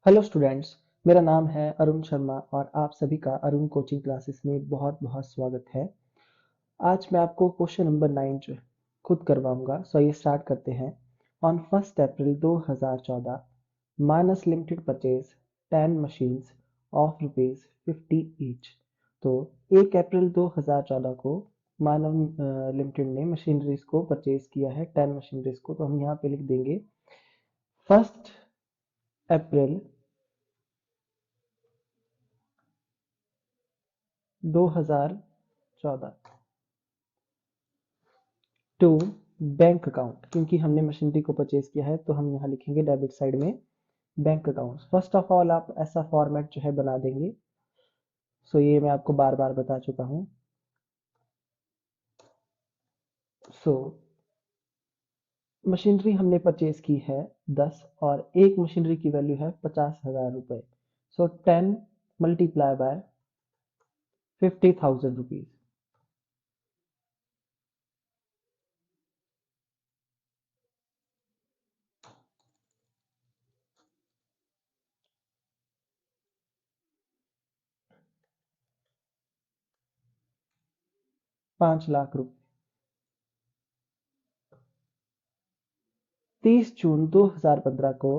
Hello students. मेरा नाम है अरुण शर्मा और आप सभी का अरुण कोचिंग क्लासेस में बहुत बहुत स्वागत है। आज मैं आपको क्वेश्चन नंबर 9 जो है खुद करवाऊंगा। सो ये स्टार्ट करते हैं। On 1 April 2014 Manas limited purchase 10 machines of ₹50 each. तो 1 अप्रैल 2014 को मानव लिमिटेड ने मशीनरीज को परचेज किया है, 10 मशीनरीज को। तो हम यहाँ पे लिख देंगे 1 अप्रैल 2014 टू बैंक अकाउंट, क्योंकि हमने मशीनरी को परचेज किया है तो हम यहाँ लिखेंगे डेबिट साइड में bank account. First of all आप ऐसा फॉर्मेट जो है बना देंगे। सो ये मैं आपको बार बार बता चुका हूँ। सो मशीनरी हमने परचेज की है 10 और एक मशीनरी की वैल्यू है 50,000 रुपए। सो 10 मल्टीप्लाई बाय 50,000 रुपीज। 5 लाख रुपए। 30 जून 2015 को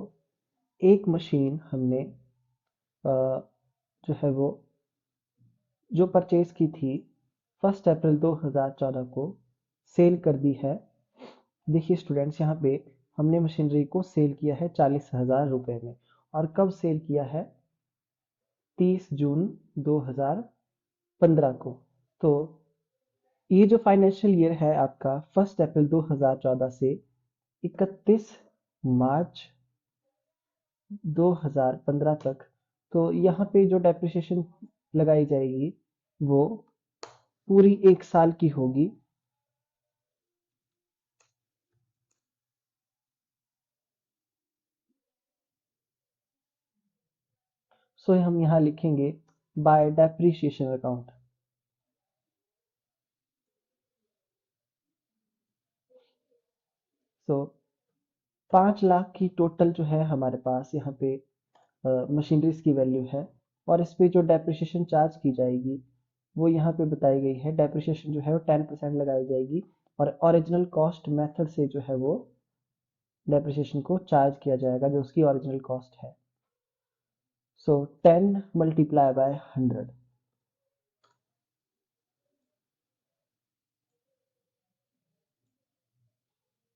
एक मशीन हमने जो है वो जो परचेज की थी 1 अप्रैल 2014 को सेल कर दी है। देखिए स्टूडेंट्स, यहाँ पे हमने मशीनरी को सेल किया है 40,000 रुपए में। और कब सेल किया है? 30 जून 2015 को। तो ये जो फाइनेंशियल ईयर है आपका 1 अप्रैल 2014 से 31 मार्च 2015 तक। तो यहाँ पे जो डेप्रिसिएशन लगाई जाएगी वो पूरी 1 साल की होगी। सो हम यहाँ लिखेंगे बाय डेप्रिसिएशन अकाउंट। सो 5 लाख की टोटल जो है हमारे पास यहाँ पे मशीनरीज की वैल्यू है। और इस पे जो डेप्रिसिएशन चार्ज की जाएगी वो यहाँ पे बताई गई है। डेप्रिसिएशन जो है वो 10% लगाई जाएगी और ओरिजिनल कॉस्ट मेथड से जो है वो डेप्रिसिएशन को चार्ज किया जाएगा जो उसकी ओरिजिनल कॉस्ट है। सो 10 मल्टीप्लाई बाय 100।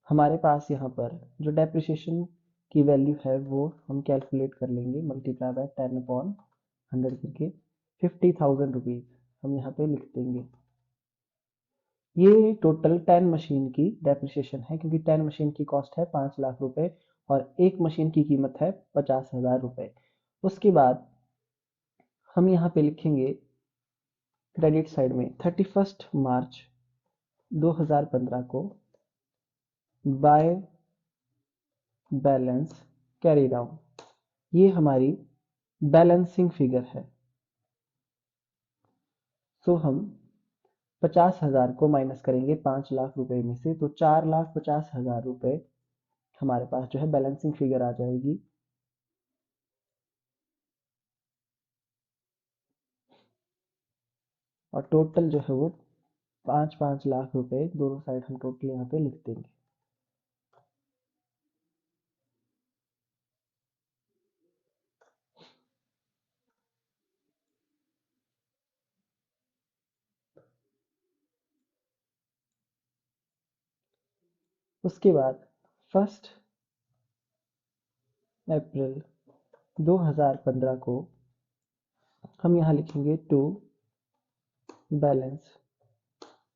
हमारे पास यहाँ पर जो डेप्रिसिएशन की वैल्यू है वो हम कैलकुलेट कर लेंगे, मल्टीप्लाई बाय 10/100 करके 50,000 रुपीज हम यहाँ पे लिख देंगे। ये टोटल 10 मशीन की डेप्रिसिएशन है, क्योंकि 10 मशीन की कॉस्ट है 5 लाख रुपए और एक मशीन की कीमत है 50,000 रुपए। उसके बाद हम यहाँ पे लिखेंगे क्रेडिट साइड में 31 मार्च 2015 को बाय बैलेंस कैरी डाउन। ये हमारी बैलेंसिंग फिगर है। सो हम 50,000 को माइनस करेंगे 5 लाख रुपए में से, तो 4,50,000 रुपए हमारे पास जो है बैलेंसिंग फिगर आ जाएगी। और टोटल जो है वो 5-5 लाख रुपए दोनों साइड हम टोटल यहाँ पे लिख देंगे। उसके बाद 1 अप्रैल 2015 को हम यहाँ लिखेंगे टू बैलेंस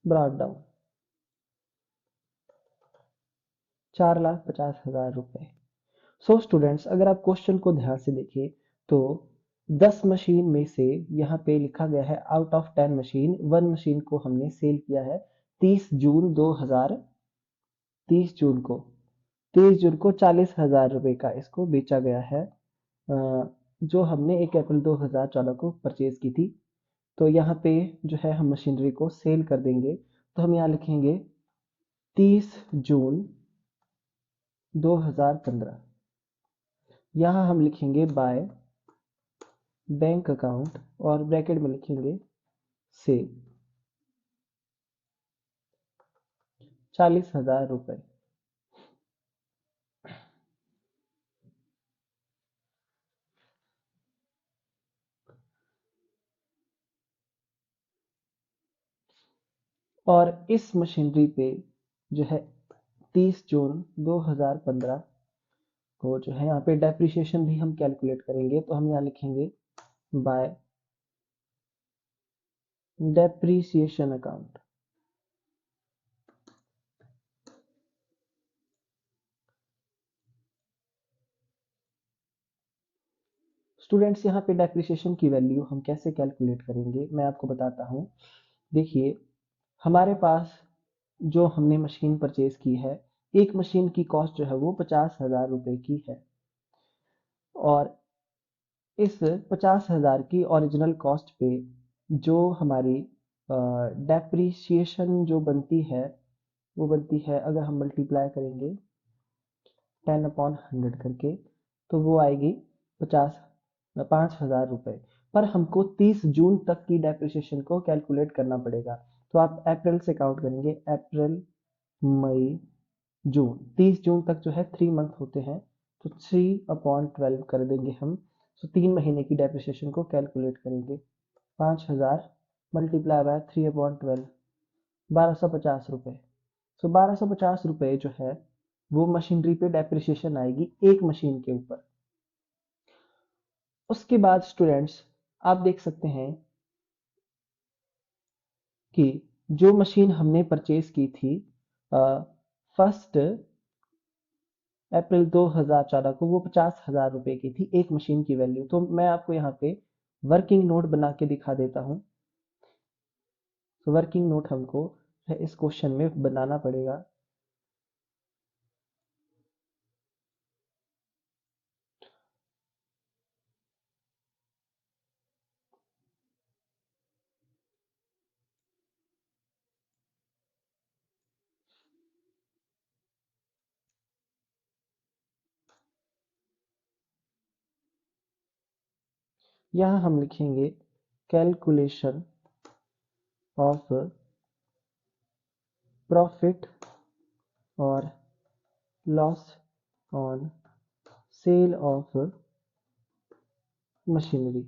ब्रॉट डाउन 4,50,000 रुपए। सो स्टूडेंट्स, अगर आप क्वेश्चन को ध्यान से देखें तो 10 मशीन में से यहाँ पे लिखा गया है आउट ऑफ 10 मशीन 1 मशीन को हमने सेल किया है 30 जून 2000 30 जून को 40,000 रुपए का इसको बेचा गया है, जो हमने 1 अप्रैल 2014 को परचेज की थी। तो यहाँ पे जो है हम मशीनरी को सेल कर देंगे। तो हम यहाँ लिखेंगे 30 जून 2015 यहाँ हम लिखेंगे बाय बैंक अकाउंट और ब्रैकेट में लिखेंगे से 40,000 रुपए। और इस मशीनरी पे जो है 30 जून 2015 को जो है यहाँ पे डेप्रिसिएशन भी हम कैलकुलेट करेंगे, तो हम यहाँ लिखेंगे बाय डेप्रिसिएशन अकाउंट। स्टूडेंट्स, यहाँ पे डेप्रिसिएशन की वैल्यू हम कैसे कैलकुलेट करेंगे मैं आपको बताता हूँ। देखिए, हमारे पास जो हमने मशीन परचेज की है, एक मशीन की कॉस्ट जो है वो 50,000 रुपए की है। और इस 50,000 की ओरिजिनल कॉस्ट पे जो हमारी डेप्रिसिएशन जो बनती है, वो बनती है, अगर हम मल्टीप्लाई करेंगे 10/100 करके, तो वो आएगी 5,000 रुपए। पर हमको 30 जून तक की डेप्रिसिएशन को कैलकुलेट करना पड़ेगा। तो आप अप्रैल से काउंट करेंगे, अप्रैल, मई, जून, 30 जून तक जो है 3 मंथ होते हैं, तो 3/12 कर देंगे हम। तो 3 महीने की डेप्रिसिएशन को कैलकुलेट करेंगे। 5,000 मल्टीप्लाई बाय 3/12, 1250 रुपए। तो 1250 रुपए जो है वो मशीनरी पे डेप्रिसिएशन आएगी एक मशीन के ऊपर। उसके बाद स्टूडेंट्स, आप देख सकते हैं कि जो मशीन हमने परचेज की थी 1 अप्रैल 2014 को, वो 50,000 रुपए की थी एक मशीन की वैल्यू। तो मैं आपको यहाँ पे वर्किंग नोट बना के दिखा देता हूँ। तो वर्किंग नोट हमको इस क्वेश्चन में बनाना पड़ेगा। यहाँ हम लिखेंगे कैलकुलेशन ऑफ प्रॉफिट और loss on sale of machinery.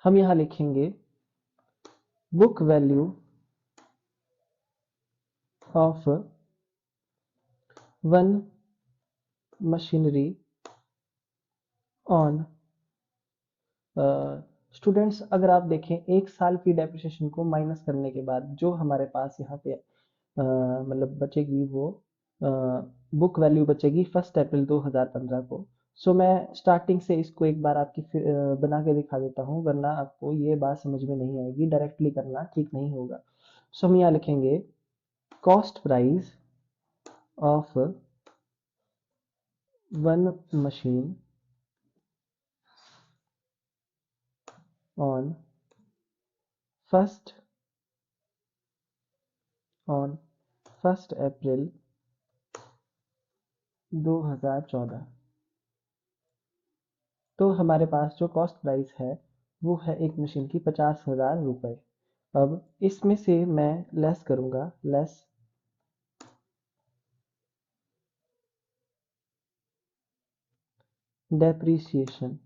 हम यहाँ लिखेंगे book value of one machinery on. Students, अगर आप देखें एक साल की डेप्रिसिएशन को माइनस करने के बाद जो हमारे पास यहाँ पे मतलब बचेगी, वो बुक वैल्यू बचेगी 1 अप्रैल 2015 को। सो मैं स्टार्टिंग से इसको एक बार आपकी बना के दिखा देता हूँ, वरना आपको ये बात समझ में नहीं आएगी, डायरेक्टली करना ठीक नहीं होगा। सो हम यहाँ लिखेंगे cost price of one machine on first on 1 अप्रैल 2014। तो हमारे पास जो कॉस्ट प्राइस है वो है एक मशीन की 50,000 रुपए। अब इसमें से मैं लेस करूंगा, लेस डेप्रीसिएशन।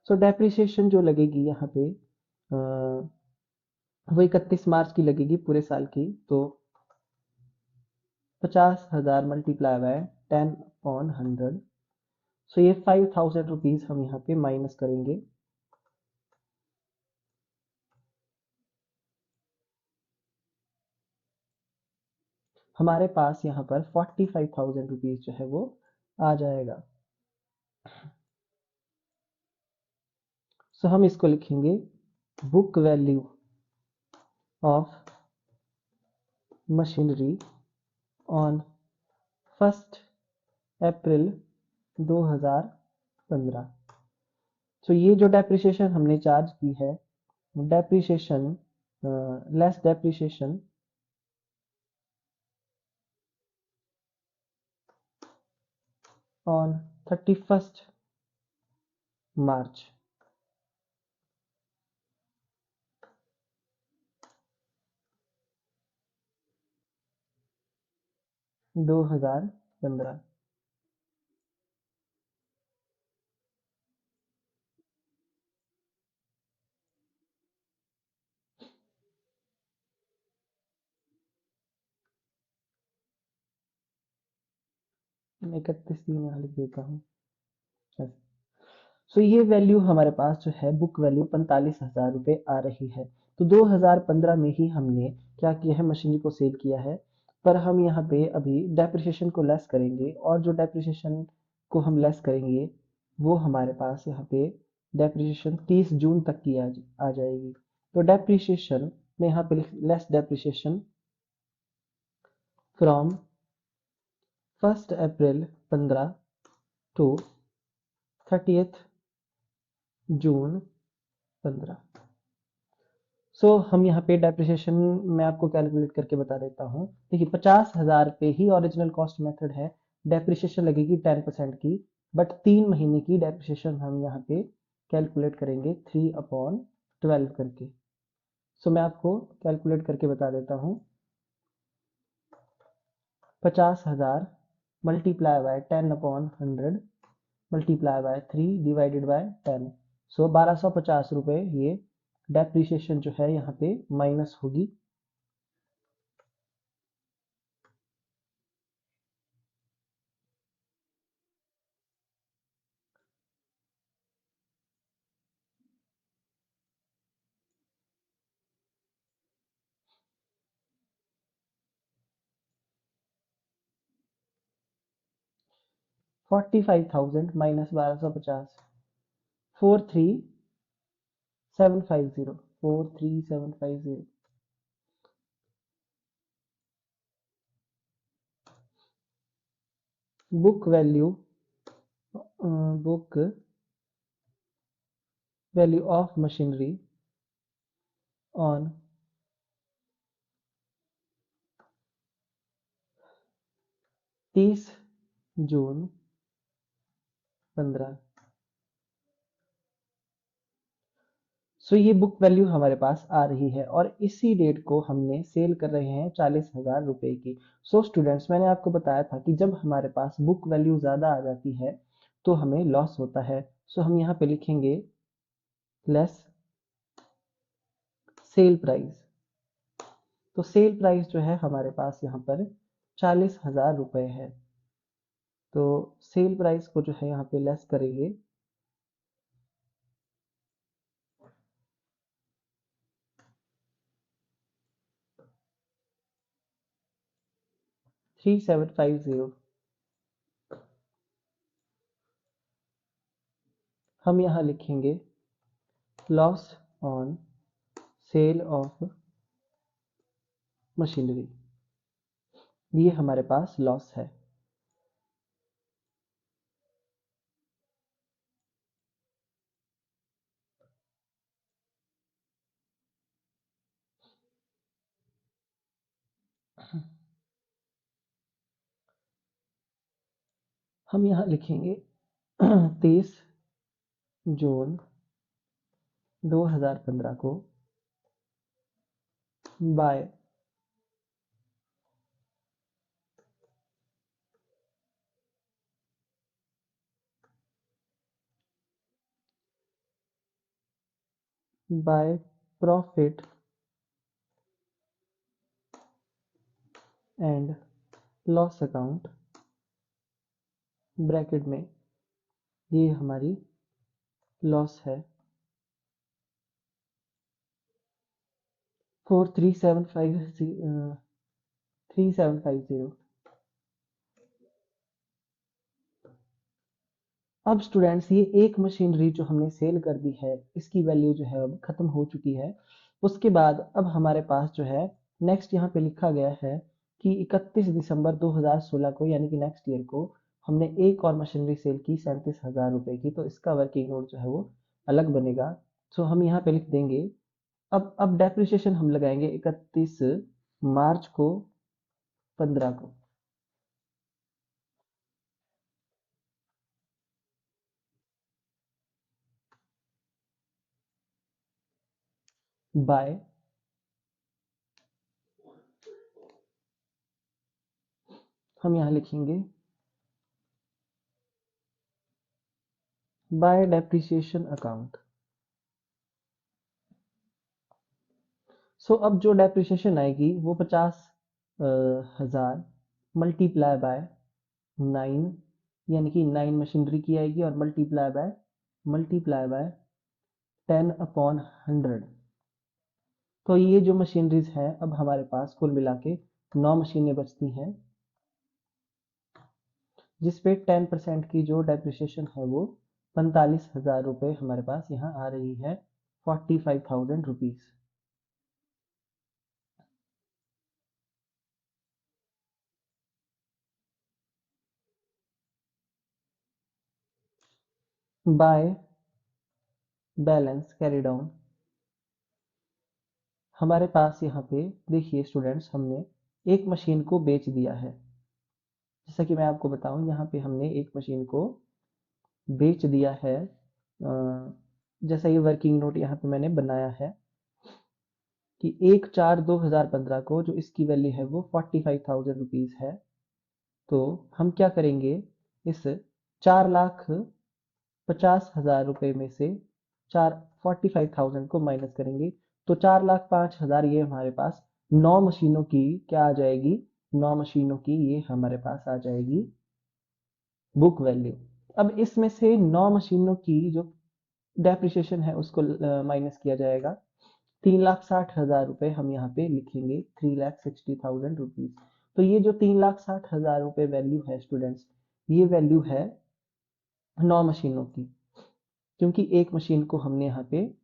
सो डेप्रीसिएशन जो लगेगी यहाँ पे वो 31 मार्च की लगेगी पूरे साल की। तो 50,000 मल्टीप्लाई बाय 10/100, सो ये 5,000 रुपीज हम यहाँ पे माइनस करेंगे। हमारे पास यहाँ पर 45,000 रुपीज जो है वो आ जाएगा। सो हम इसको लिखेंगे book value of machinery on 1 अप्रैल 2015। तो ये जो डेप्रिसिएशन हमने चार्ज की है, depreciation less depreciation on 31st मार्च 2015। मैं 31 दिन यहाँ लिख देता हूँ। सो ये वैल्यू हमारे पास जो है बुक वैल्यू 45,000 रुपये आ रही है। तो 2015 में ही हमने क्या किया है, मशीनरी को सेल किया है। पर हम यहाँ पे अभी डेप्रिसिएशन को लेस करेंगे, और जो डेप्रिसिएशन को हम लेस करेंगे वो हमारे पास यहाँ पे डेप्रिसिएशन 30 जून तक की आ जाएगी। तो डेप्रिसिएशन में यहाँ पे less depreciation from 1 April 15 to 30 June 15। हम यहाँ पे डेप्रिसिएशन मैं आपको कैलकुलेट करके बता देता हूँ। देखिए 50,000 पे ही ओरिजिनल कॉस्ट मेथड है, डेप्रिसिएशन लगेगी 10% की, बट 3 महीने की डेप्रिसिएशन हम यहाँ पे कैलकुलेट करेंगे 3/12 करके। मैं आपको कैलकुलेट करके बता देता हूँ। 50,000 multiply by 10/100 multiply by 3 divided by 10। 1250 रुपये ये डेप्रिसिएशन जो है यहाँ पे माइनस होगी। 45,000 minus 1250, 43750, 43750। Book value book value of machinery on 30 June 15। ये बुक वैल्यू हमारे पास आ रही है, और इसी डेट को हमने सेल कर रहे हैं 40,000 रुपए की। स्टूडेंट्स, मैंने आपको बताया था कि जब हमारे पास बुक वैल्यू ज़्यादा आ जाती है तो हमें लॉस होता है। हम यहाँ पे लिखेंगे लेस सेल प्राइस। तो सेल प्राइस जो है हमारे पास यहाँ पर 40,000 रुपए है। तो सेल प्राइस को जो है यहाँ पे लेस करेंगे 3750। हम यहाँ लिखेंगे loss on sale of machinery, ये हमारे पास लॉस है। हम यहाँ लिखेंगे 30 जून 2015 को by profit and loss account, bracket में ये हमारी लॉस है 3750। अब स्टूडेंट्स, ये एक मशीनरी जो हमने सेल कर दी है, इसकी वैल्यू जो है अब खत्म हो चुकी है। उसके बाद अब हमारे पास जो है नेक्स्ट यहाँ पे लिखा गया है कि 31 दिसंबर 2016 को, यानी कि नेक्स्ट ईयर को हमने एक और मशीनरी सेल की 37,000 रुपए की, तो इसका वर्किंग नोट जो है वो अलग बनेगा। सो हम यहाँ पे लिख देंगे, अब डेप्रिसिएशन हम लगाएंगे 31 मार्च को 15 को। बाय हम यहाँ लिखेंगे बाय डेप्रिसिएशन अकाउंट। सो अब जो डेप्रिसिएशन आएगी वो 50,000 मल्टीप्लाई बाय 9, यानी कि 9 मशीनरी की आएगी, और मल्टीप्लाई बाय 10/100। तो ये जो मशीनरीज हैं, अब हमारे पास कुल मिला के 9 मशीनें बचती हैं, जिसपे 10% की जो डेप्रिसिएशन है वो 45,000 रुपये हमारे पास यहाँ आ रही है, 45,000 rupees. By balance carry down हमारे पास यहाँ पे देखिए स्टूडेंट्स, हमने एक मशीन को बेच दिया है। जैसा कि मैं आपको बताऊं, यहाँ पे हमने एक मशीन को बेच दिया है। जैसा ये वर्किंग नोट यहाँ पे मैंने बनाया है कि 1/4/2015 को जो इसकी वैल्यू है वो 45,000 रुपीज है। तो हम क्या करेंगे, इस 4,50,000 रुपये में से चार 45,000 को माइनस करेंगे, तो 4,05,000 ये हमारे पास 9 मशीनों की क्या आ जाएगी, 9 मशीनों की ये हमारे पास आ जाएगी बुक वैल्यू। अब इसमें से 9 मशीनों की जो डेप्रिसिएशन है उसको माइनस किया जाएगा। 3,60,000 रुपये हम यहाँ पे लिखेंगे, 3,60,000 रुपीज। तो ये जो 3,60,000 रुपये वैल्यू है स्टूडेंट्स, ये वैल्यू है 9 मशीनों की, क्योंकि एक मशीन को हमने यहाँ पे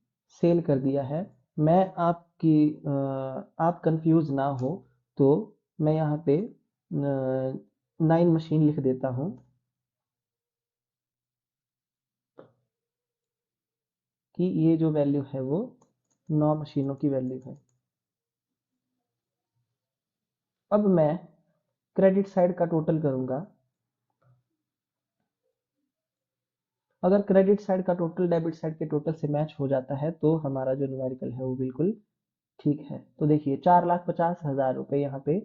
सेल कर दिया है। मैं आप कंफ्यूज ना हो तो मैं यहाँ पे 9 मशीन लिख देता हूँ कि ये जो वैल्यू है वो 9 मशीनों की वैल्यू है। अब मैं क्रेडिट साइड का टोटल करूंगा। अगर क्रेडिट साइड का टोटल डेबिट साइड के टोटल से मैच हो जाता है तो हमारा जो न्यूमेरिकल है वो बिल्कुल ठीक है। तो देखिए 4,50,000 रुपये यहाँ पे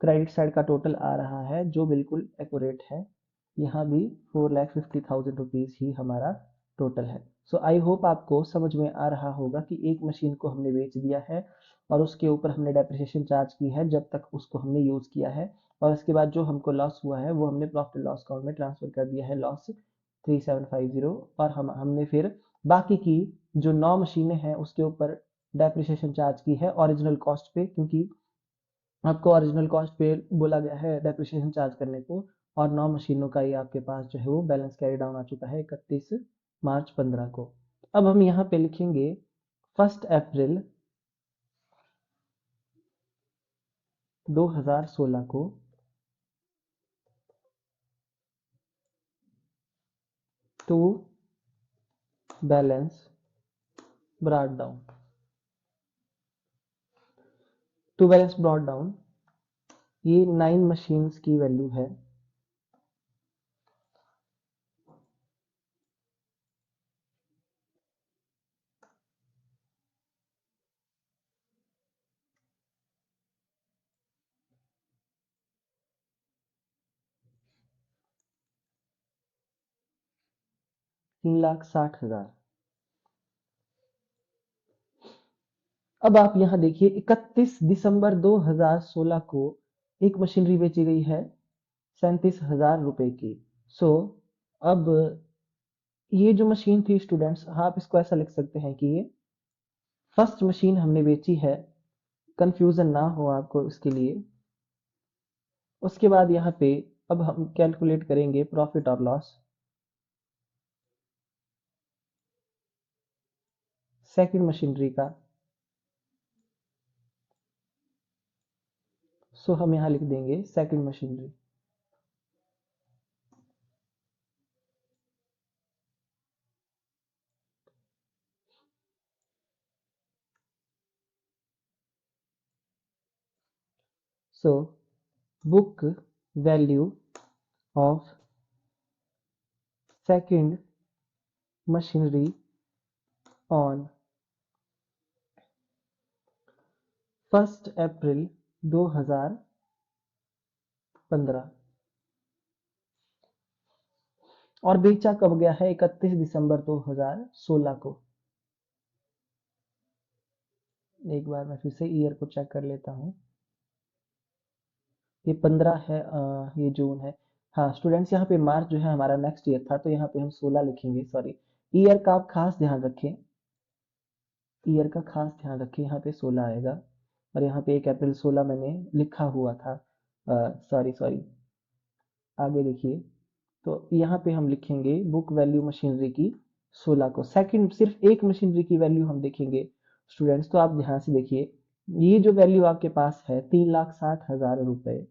क्रेडिट साइड का टोटल आ रहा है, जो बिल्कुल एक्यूरेट है। यहाँ भी 4,50,000 रुपीज ही हमारा टोटल है। सो आई होप आपको समझ में आ रहा होगा कि एक मशीन को हमने बेच दिया है और उसके ऊपर हमने डेप्रिसिएशन चार्ज की है जब तक उसको हमने यूज किया है, और उसके बाद जो हमको लॉस हुआ है वो हमने प्रॉफिट लॉस अकाउंट में ट्रांसफर कर दिया है, लॉस 3750। और हमने फिर बाकी की जो 9 मशीनें हैं उसके ऊपर डेप्रिसिएशन चार्ज की है ओरिजिनल कॉस्ट पे, क्योंकि आपको ओरिजिनल कॉस्ट पे बोला गया है डेप्रिसिएशन चार्ज करने को। और 9 मशीनों का ये आपके पास जो है वो बैलेंस कैरी डाउन आ चुका है 31 मार्च 15 को। अब हम यहाँ पे लिखेंगे 1 अप्रैल 2016 को to balance brought down. To balance brought down ये 9 मशीन्स की वैल्यू है। 3,60,000। अब आप यहाँ देखिए 31 दिसंबर 2016 को एक मशीनरी बेची गई है 37,000 रुपए की। सो अब ये जो मशीन थी स्टूडेंट्स, आप इसको ऐसा लिख सकते हैं कि ये फर्स्ट मशीन हमने बेची है, कंफ्यूजन ना हो आपको इसके लिए। उसके बाद यहाँ पे अब हम कैलकुलेट करेंगे प्रॉफिट और लॉस सेकंड मशीनरी का। सो हम यहाँ लिख देंगे second machinery. So book value of second machinery on 1 अप्रैल 2015 और बेचा कब गया है? 31 दिसंबर 2016 को। एक बार मैं फिर से ईयर को चेक कर लेता हूँ। ये 15 है, ये जून है। हाँ स्टूडेंट्स, यहाँ पे मार्च जो है हमारा नेक्स्ट ईयर था, तो यहाँ पे हम 16 लिखेंगे। सॉरी, ईयर का आप खास ध्यान रखें, ईयर का खास ध्यान रखें, यहाँ पे 16 आएगा। और यहाँ पे 1 अप्रैल 16 मैंने लिखा हुआ था। सॉरी सॉरी, आगे देखिए। तो यहाँ पे हम लिखेंगे बुक वैल्यू मशीनरी की 16 को। सेकंड, सिर्फ एक मशीनरी की वैल्यू हम देखेंगे स्टूडेंट्स, तो आप ध्यान से देखिए। ये जो वैल्यू आपके पास है 3,60,000 रुपए,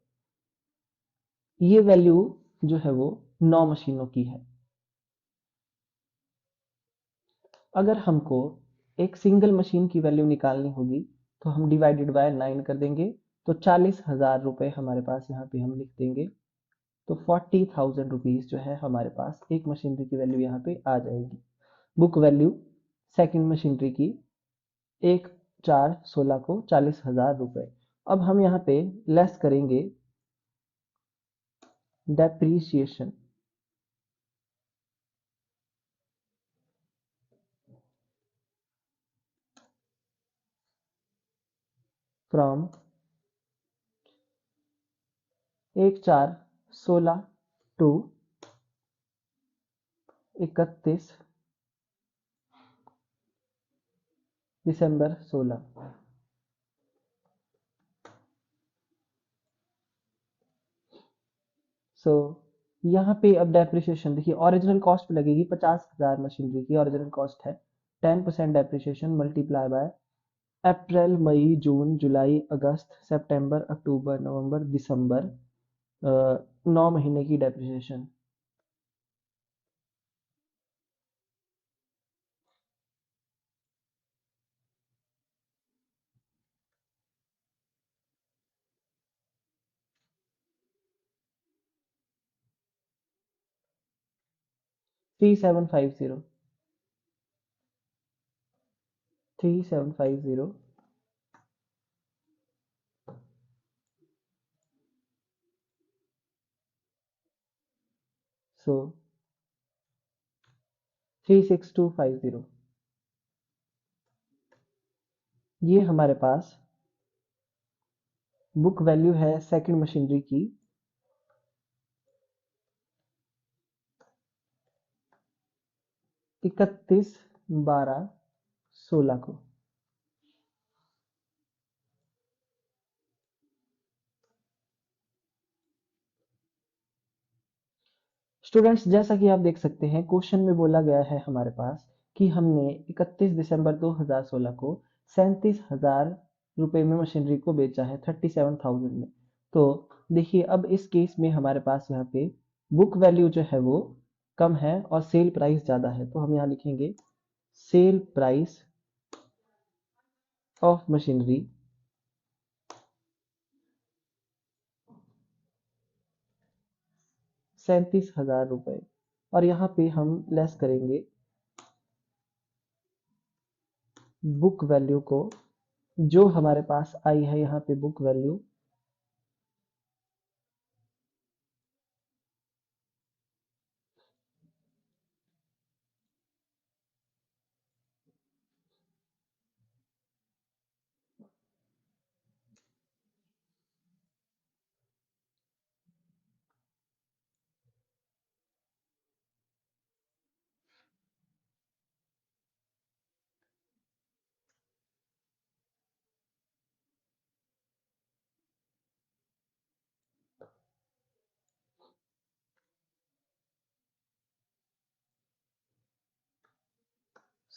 ये वैल्यू जो है वो 9 मशीनों की है। अगर हमको एक सिंगल मशीन की वैल्यू निकालनी होगी तो हम डिवाइडेड बाय 9 कर देंगे, तो 40,000 रुपए हमारे पास यहाँ पे हम लिख देंगे। तो 40,000 रुपीज जो है हमारे पास एक मशीनरी की वैल्यू यहाँ पे आ जाएगी। बुक वैल्यू सेकंड मशीनरी की 1/4/16 को 40,000 रुपए। अब हम यहाँ पे लेस करेंगे डेप्रीशिएशन फ्रॉम 1/4/16 टू 31 दिसंबर 16। सो यहाँ पे अब डेप्रिसिएशन देखिए, ओरिजिनल कॉस्ट पे लगेगी 50,000 मशीनरी की ओरिजिनल कॉस्ट है। 10% डेप्रिसिएशन मल्टीप्लाई बाय अप्रैल मई जून जुलाई अगस्त सितंबर अक्टूबर नवंबर दिसंबर, 9 महीने की depreciation. Three seven five zero 3750। सो 36250, ये हमारे पास बुक वैल्यू है सेकंड मशीनरी की 31/12/16 को। स्टूडेंट्स, जैसा कि आप देख सकते हैं क्वेश्चन में बोला गया है हमारे पास कि हमने 31 दिसंबर 2016 को 37,000 रुपए में मशीनरी को बेचा है, 37,000 में। तो देखिए, अब इस केस में हमारे पास यहाँ पे बुक वैल्यू जो है वो कम है और सेल प्राइस ज़्यादा है, तो हम यहाँ लिखेंगे सेल प्राइस ऑफ मशीनरी 37,000 रुपए। और यहाँ पे हम लेस करेंगे बुक वैल्यू को, जो हमारे पास आई है यहाँ पे बुक वैल्यू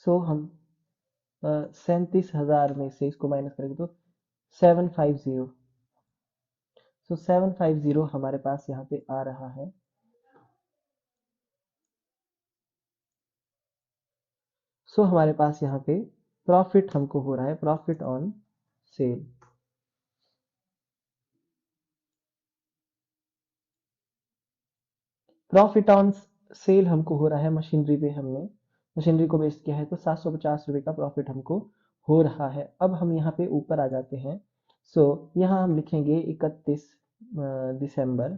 हम 37,000 में से इसको माइनस करेंगे तो 750। 750 हमारे पास यहाँ पे आ रहा है। हमारे पास यहाँ पे प्रॉफिट हमको हो रहा है, profit on sale. Profit on sale हमको हो रहा है, मशीनरी पे हमने मशीनरी को बेच किया है तो 750 रुपये का प्रॉफिट हमको हो रहा है। अब हम यहाँ पे ऊपर आ जाते हैं। सो यहाँ हम लिखेंगे 31 दिसंबर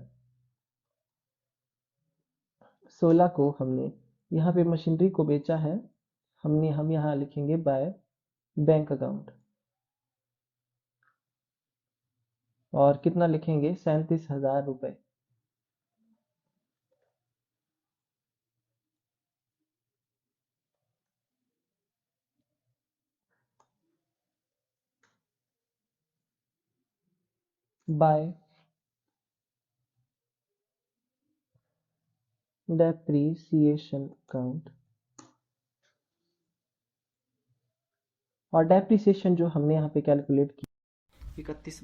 16 को हमने यहाँ पे मशीनरी को बेचा है। हम यहाँ लिखेंगे बाय बैंक अकाउंट, और कितना लिखेंगे, 37,000 रुपये। बाय डेप्रीसिएशन अकाउंट, और डेप्रीसिएशन जो हमने यहाँ पे कैलकुलेट की 31